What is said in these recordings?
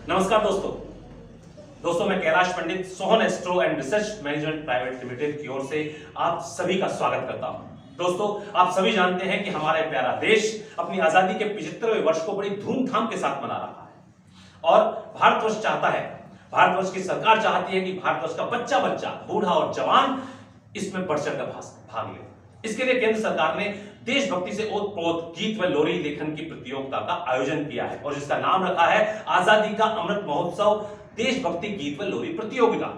नमस्कार दोस्तों मैं Kailash Pandit Sohan astro and research management private limited की ओर से आप सभी का स्वागत करता हूं। दोस्तों, आप सभी जानते हैं कि हमारा प्यारा देश अपनी आजादी के 75वें वर्ष को बड़ी धूमधाम के साथ मना रहा है और भारतवर्ष चाहता है, भारतवर्ष की सरकार चाहती है कि भारतवर्ष का बच्चा बच्चा, बूढ़ा और जवान इसमें बढ़ चढ़कर भाग ले। इसके लिए केंद्र सरकार ने देशभक्ति से ओतप्रोत गीत व लोरी लेखन की प्रतियोगिता का आयोजन किया है और जिसका नाम रखा है आजादी का अमृत महोत्सव देशभक्ति गीत व लोरी प्रतियोगिता।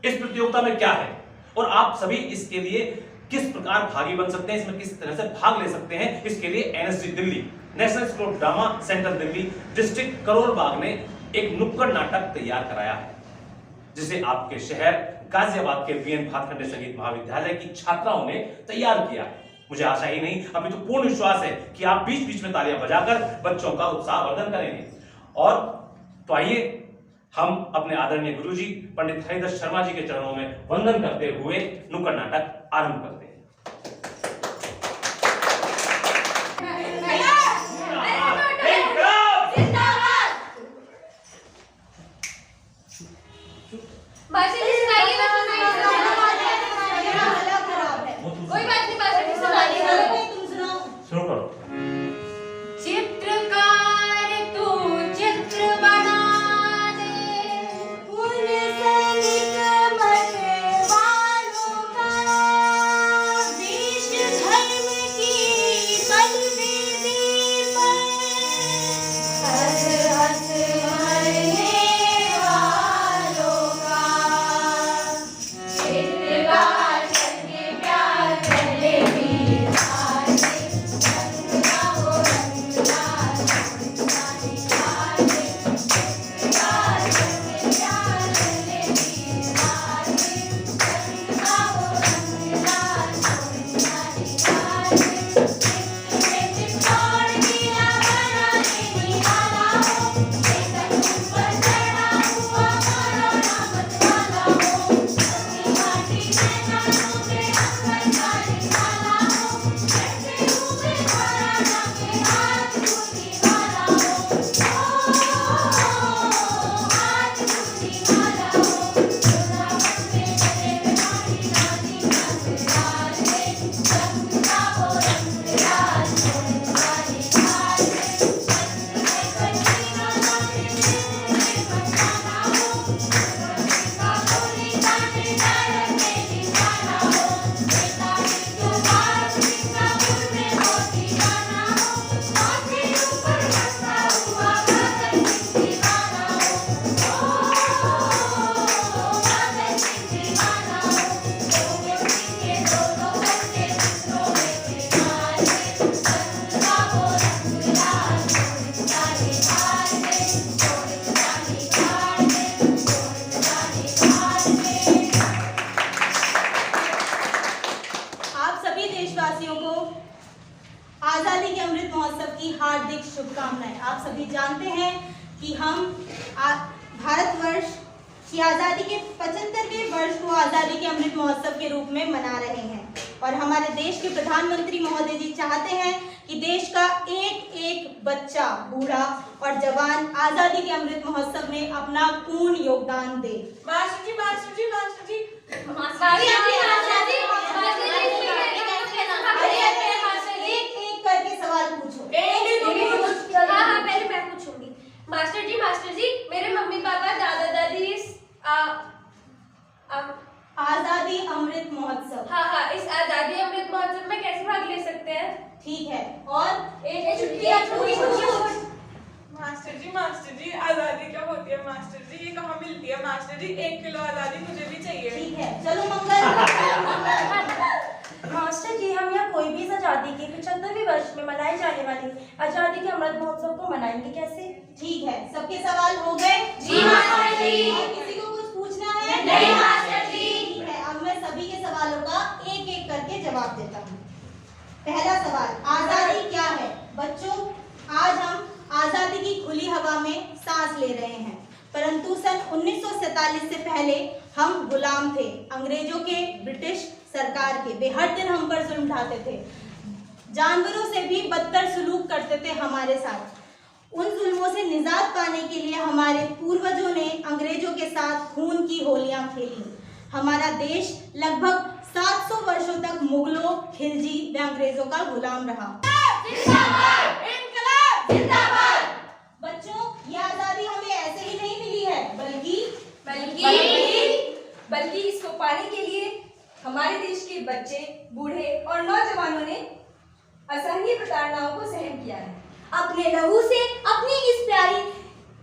इस प्रतियोगिता में क्या है और आप सभी इसके लिए किस प्रकार भागी बन सकते हैं, इसमें किस तरह से भाग ले सकते हैं, इसके लिए NSD Delhi, national school of drama centre Delhi, district Karol Bagh ने एक नुक्कड़ नाटक तैयार कराया है जिसे आपके शहर गाजियाबाद के बीएन भातखंडे संगीत महाविद्यालय की छात्राओं ने तैयार किया है। मुझे आशा ही नहीं अभी तो पूर्ण विश्वास है कि आप बीच बीच में तालियां बजाकर बच्चों का उत्साहवर्धन करेंगे। और तो आइए हम अपने आदरणीय गुरुजी पंडित हरिदास शर्मा जी के चरणों में वंदन करते हुए नुक्कड़ नाटक आरंभ करते हैं। आजादी के अमृत महोत्सव की हार्दिक शुभकामनाएं। आप सभी जानते हैं कि हम भारतवर्ष की आज़ादी के 75वें वर्ष को आज़ादी के अमृत महोत्सव के रूप में मना रहे हैं और हमारे देश के प्रधानमंत्री महोदय जी चाहते हैं कि देश का एक एक बच्चा, बूढ़ा और जवान आज़ादी के अमृत महोत्सव में अपना पूर्ण योगदान दे। मास्टर जी, मेरे मम्मी पापा दादा दादी इस आजादी अमृत महोत्सव इस आजादी अमृत महोत्सव में कैसे भाग ले सकते हैं? ठीक है। और मास्टर जी आजादी क्या होती है? मास्टर जी ये कहाँ मिलती है? मास्टर जी 1 किलो आजादी मुझे भी चाहिए। ठीक है, चलो मंगल। मास्टर जी, हम यहाँ कोई भी इस आजादी के 75वें वर्ष में मनाए जाने वाली आजादी के अमृत महोत्सव को मनाएंगे कैसे? ठीक है, सबके सवाल हो गए? जी मास्टर जी। और किसी को कुछ पूछना है? नहीं मास्टर जी। ठीक है, अब मैं सभी के सवालों का एक एक करके जवाब देता हूँ। पहला सवाल, आजादी क्या है? बच्चों, आज हम आजादी की खुली हवा में सांस ले रहे हैं, परंतु सन 1947 से पहले हम गुलाम थे, अंग्रेजों के, ब्रिटिश सरकार के। वे हर दिन हम पर जुल्म ढाते थे, जानवरों से भी बदतर सलूक करते थे हमारे साथ। उन जुल्मों से निजात पाने के लिए हमारे पूर्वजों ने अंग्रेजों के साथ खून की होलियां खेली। हमारा देश लगभग 700 वर्षों तक मुगलों, खिलजी व अंग्रेजों का गुलाम रहा। इनकलाब जिंदाबाद। बच्चों, ये आजादी हमें ऐसे ही नहीं मिली है, बल्कि इसको पाने के लिए हमारे देश के बच्चे, बूढ़े और नौजवानों ने असहनीय प्रताड़नाओं को सहन किया है। अपने लहू से अपनी इस प्यारी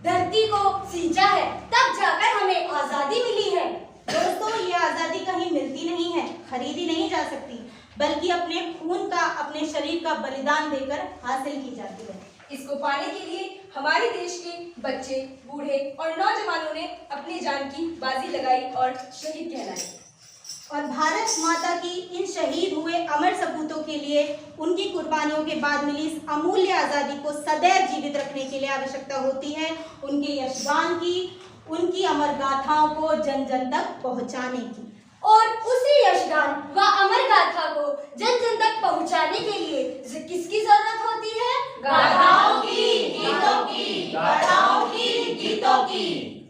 धरती को सींचा है, तब जाकर हमें आजादी मिली है। दोस्तों, ये आजादी कहीं मिलती नहीं है, खरीदी नहीं जा सकती, बल्कि अपने खून का, अपने शरीर का बलिदान देकर हासिल की जाती है। इसको पाने के लिए हमारे देश के बच्चे, बूढ़े और नौजवानों ने अपनी जान की बाजी लगाई और शहीद कहलाए। और भारत माता की इन शहीद हुए अमर सपूतों के लिए उनकी कुर्बानियों के बाद मिली इस अमूल्य आज़ादी को सदैव जीवित रखने के लिए आवश्यकता होती है उनके यशगान की, उनकी अमर गाथाओं को जन जन तक पहुंचाने की। और उसी यशगान व अमर गाथा को जन जन तक पहुंचाने के लिए किसकी जरूरत होती है? गाथाओं की, गीतों की, गाथाओं की, गीतों की।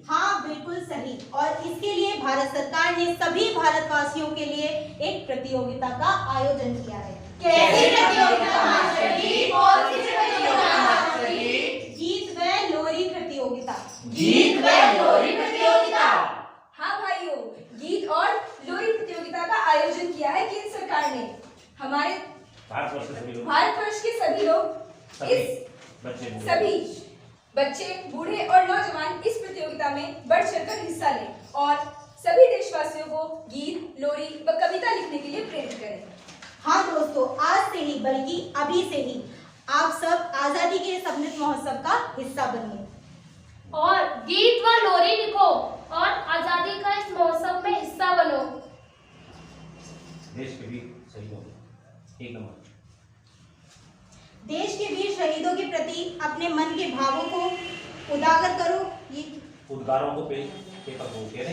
हाँ, बिल्कुल सही। और इसके लिए भारत सरकार ने सभी भारतवासियों के लिए एक प्रतियोगिता का आयोजन किया है। कैसी प्रतियोगिता मास्टर जी? कौन सी प्रतियोगिता मास्टर जी? गीत व लोरी प्रतियोगिता। गीत व लोरी प्रतियोगिता। हाँ भाइयों, गीत और लोरी प्रतियोगिता का आयोजन किया है केंद्र सरकार ने। हमारे भारतवर्ष के सभी लोग सभी बच्चे, बूढ़े और नौजवान इस प्रतियोगिता में बढ़ चढ़कर हिस्सा लें और सभी देशवासियों को गीत, लोरी व कविता लिखने के लिए प्रेरित करें। हाँ दोस्तों, आज से ही बल्कि अभी से ही आप सब आजादी के इस अमृत महोत्सव का हिस्सा बनिए और गीत व लोरी लिखो और आजादी का इस महोत्सव में हिस्सा बनो। देश के वीर शहीदों एक नंबर। देश के वीर शहीदों के प्रति अपने मन के भावों को उजागर करो। उद्गारों को पेपर को कह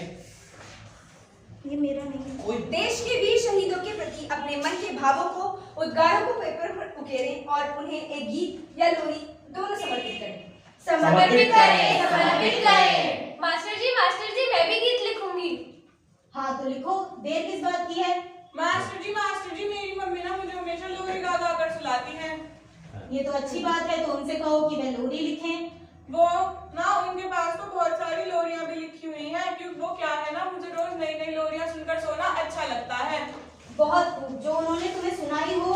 ये मेरा नहीं है। देश के वीर शहीदों के प्रति अपने मन के भावों को, उद्गारों को पेपर पर उकेरें और उन्हें एक गीत या लोरी दोनों समर्पित करें। समर्पित करें। मास्टर जी, मैं भी गीत लिखूंगी। हाँ तो लिखो, देर किस बात की है? मास्टर जी, मेरी मम्मी ना मुझे हमेशा लोरी गा गा कर सुलाती है। ये तो अच्छी बात है, तो उनसे कहो कि वे लोरी लिखें। वो ना उनके पास तो बहुत सारी लोरियां भी लिखी हुई हैं, क्योंकि वो क्या है ना, मुझे रोज नई नई लोरियां सुनकर सोना अच्छा लगता है। बहुत खूब। जो उन्होंने तुम्हें सुनाई हो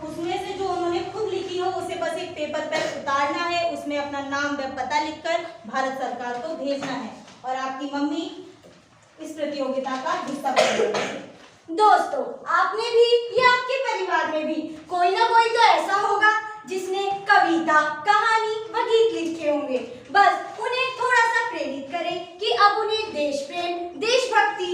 उसमें से जो उन्होंने खुद लिखी हो उसे बस एक पेपर पर उतारना है, उसमें अपना नाम व पता लिखकर भारत सरकार को भेजना है और आपकी मम्मी इस प्रतियोगिता का हिस्सा बनेगी। दोस्तों, आपने भी या आपके परिवार में भी कोई ना कोई तो ऐसा होगा जिसने कविता, कहानी व गीत लिखे होंगे। बस उन्हें थोड़ा सा प्रेरित करें कि अब उन्हें देश प्रेम, देशभक्ति,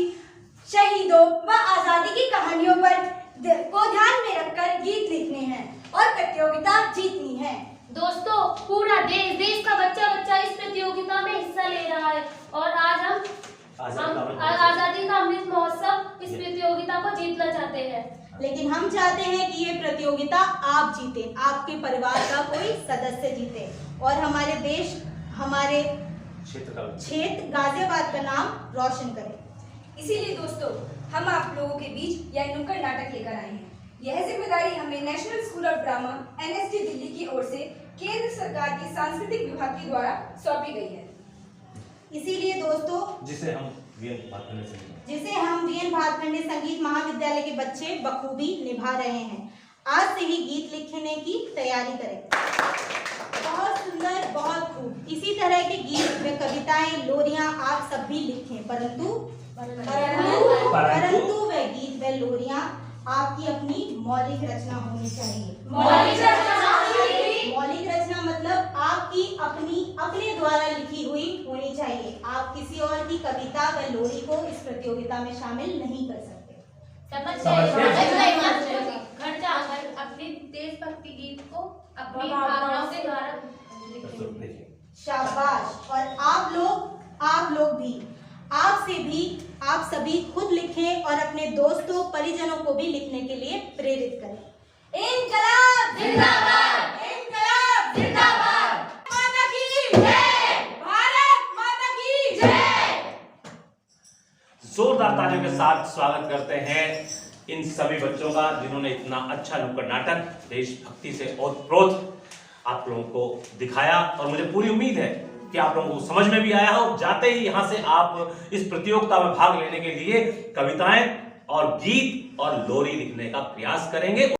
शहीदों व आजादी की कहानियों पर को ध्यान में रखकर गीत लिखने हैं और प्रतियोगिता जीतनी है। दोस्तों, पूरा देश का बच्चा इस प्रतियोगिता में हिस्सा ले रहा है और आज हम आजादी का अमृत महोत्सव इस प्रतियोगिता को जीतना चाहते हैं। लेकिन हम चाहते हैं कि ये प्रतियोगिता आप जीते, आपके परिवार का कोई सदस्य जीते और हमारे देश, हमारे क्षेत्र गाजियाबाद का नाम रोशन करें। इसीलिए दोस्तों, हम आप लोगों के बीच यह नुक्कड़ नाटक लेकर आए हैं। यह जिम्मेदारी हमें national school of drama NSD Delhi की ओर से केंद्र सरकार के सांस्कृतिक विभाग के द्वारा सौंपी गई है। इसीलिए दोस्तों, जिसे हम वीएन भातखंडे संगीत महाविद्यालय के बच्चे बखूबी निभा रहे हैं। आज से ही गीत लिखने की तैयारी करें। बहुत सुंदर, बहुत खूब। इसी तरह के गीत व कविताएं, लोरियां आप सब भी लिखें, परंतु वे गीत व लोरियां आपकी अपनी मौलिक रचना होनी चाहिए। मौलिक रचना मतलब आपकी अपने द्वारा लिखी हुई होनी चाहिए। आप किसी और की कविता व लोरी को इस प्रतियोगिता में शामिल नहीं कर सकते। घर जाकर अपनी देशभक्ति गीत को अपनी भावनाओं के द्वारा शाबाश। और आप लोग भी, आप सभी खुद लिखें और अपने दोस्तों, परिजनों को भी लिखने के लिए प्रेरित करें। इनकलाब जिंदाबाद! इनकलाब जिंदाबाद! माता जोरदार तालियों के साथ स्वागत करते हैं इन सभी बच्चों का जिन्होंने इतना अच्छा नुक्कड़ नाटक देशभक्ति से ओतप्रोत आप लोगों को दिखाया। और मुझे पूरी उम्मीद है कि आप लोगों को समझ में भी आया हो। जाते ही यहाँ से आप इस प्रतियोगिता में भाग लेने के लिए कविताएं और गीत और लोरी लिखने का प्रयास करेंगे।